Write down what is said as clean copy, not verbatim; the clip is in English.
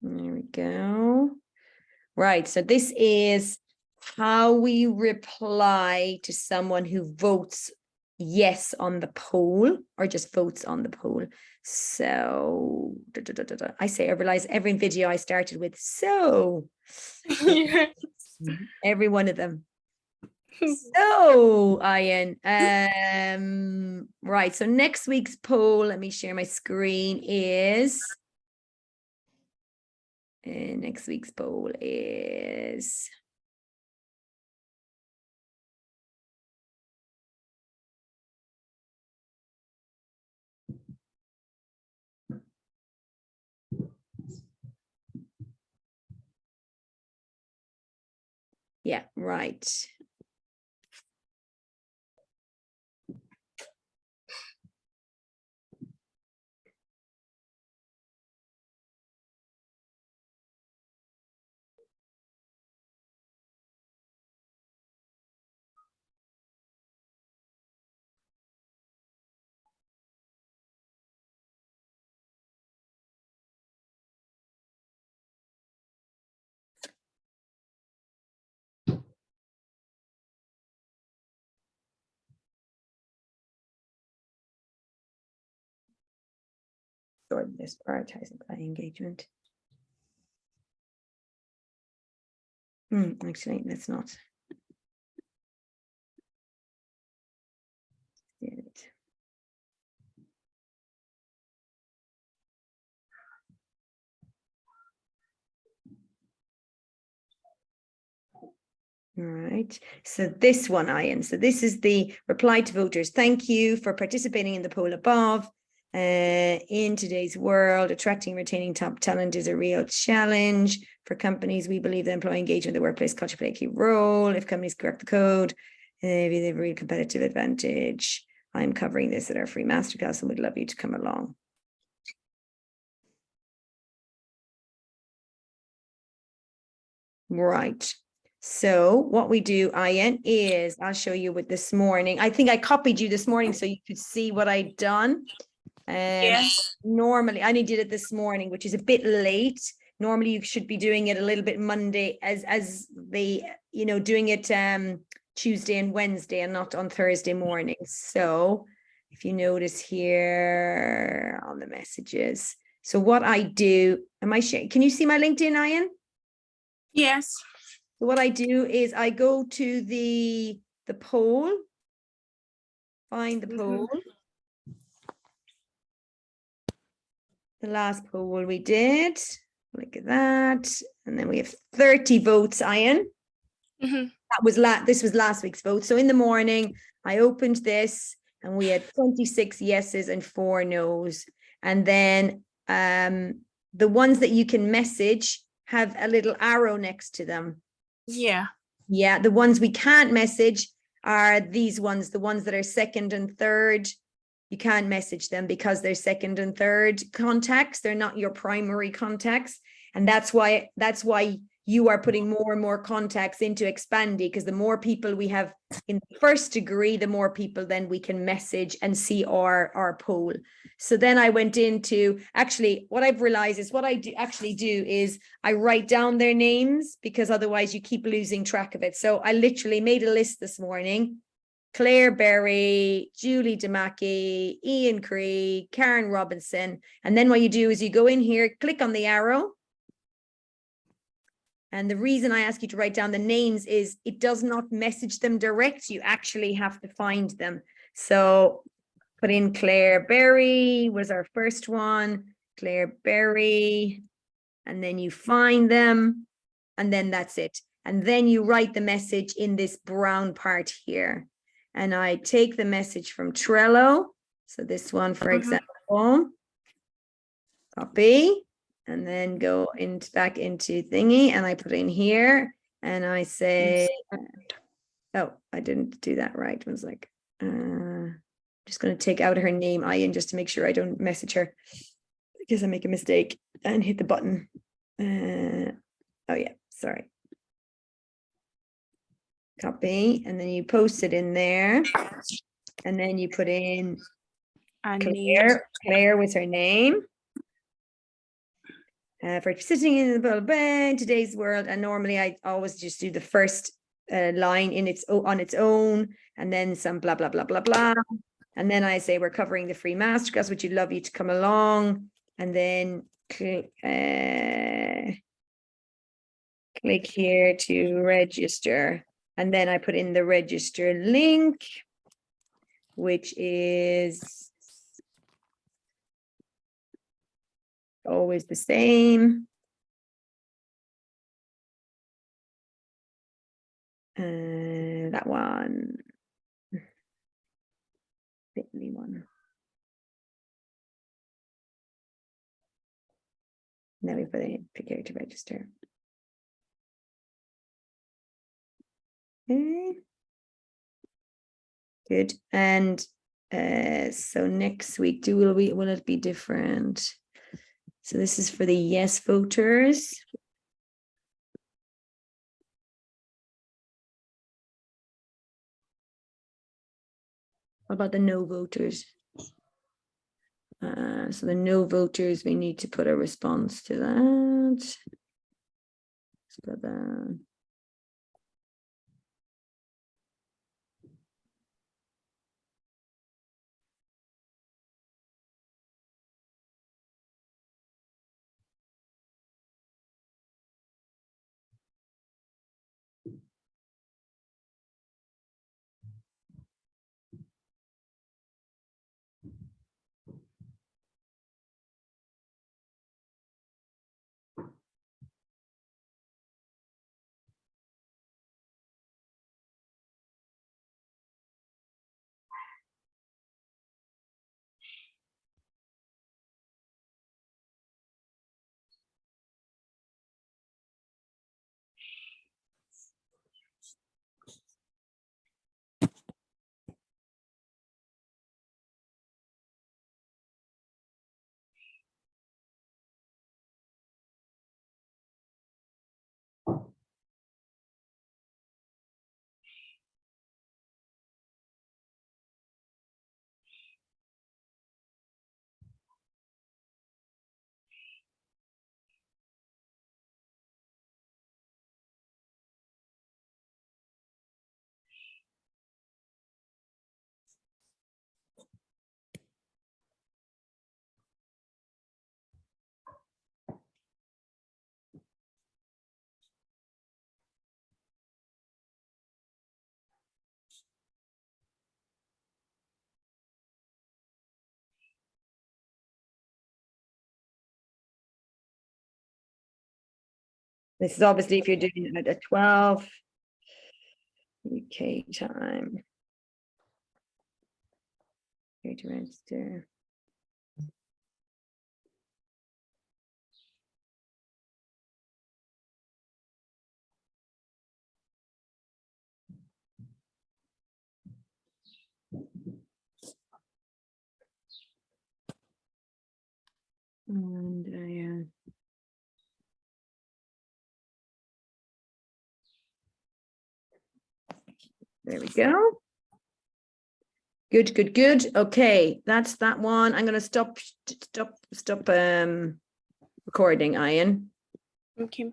There we go. Right, so this is how we reply to someone who votes yes on the poll or just votes on the poll. So I say I realize every video I started with so every one of them. So Ian, right, so next week's poll, let me share my screen, is next week's poll is yeah, right. Sort this prioritizing client engagement. Actually, that's not. It. All right, so this one, Ian. So this is the reply to voters. Thank you for participating in the poll above. In today's world, attracting and retaining top talent is a real challenge for companies. We believe that employee engagement, the workplace culture play a key role. If companies correct the code, they have a real competitive advantage. I'm covering this at our free masterclass and would love you to come along. Right. So what we do, Ian, is I'll show you with this morning. I think I copied you this morning so you could see what I'd done. Yes. Normally, I only did it this morning, which is a bit late. Normally, you should be doing it a little bit Monday, as the doing it Tuesday and Wednesday, and not on Thursday morning. So, if you notice here on the messages, so what I do, am I sharing? Can you see my LinkedIn, Ian? Yes. So what I do is I go to the poll, find the poll. The last poll we did, look at that, and then we have 30 votes, Ian. That was this was last week's vote. So in the morning, I opened this and we had 26 yeses and 4 no's. And then the ones that you can message have a little arrow next to them. Yeah. Yeah, the ones we can't message are these ones, the ones that are second and third. You can't message them because they're second and third contacts. They're not your primary contacts. And that's why you are putting more and more contacts into Expandy, because the more people we have in the first degree, the more people then we can message and see our poll. So then I went into, actually, what I've realized is what I do is I write down their names, because otherwise you keep losing track of it. So I literally made a list this morning. Claire Berry, Julie DeMackey, Ian Cree, Karen Robinson. And then what you do is you go in here, click on the arrow. And the reason I ask you to write down the names is it does not message them direct. You actually have to find them. So put in Claire Berry was our first one, Claire Berry, and then you find them, and then that's it. And then you write the message in this brown part here. And I take the message from Trello. So this one, for example, copy, and then go back into thingy, and I put in here, and I say, oh, I didn't do that right. I was like, just going to take out her name, Ian, just to make sure I don't message her, because I make a mistake, and hit the button. Oh yeah, sorry. Copy, and then you post it in there, and then you put in Claire. Claire was her name. For sitting in the bed in today's world, and normally I always just do the first line in on its own, and then some blah blah blah blah blah, and then I say we're covering the free masterclass, which would love you to come along, and then click here to register, and then I put in the register link, which is always the same. That one, bit.ly one. Now we put in click here to register. Okay. Good. And so next week, will it be different? So this is for the yes voters. What about the no voters? So the no voters, we need to put a response to that. Let's put that. This is obviously if you're doing it at 12 UK time. Here to register. And there we go. Good, good, good. Okay, that's that one. I'm gonna stop recording, Ian. Okay.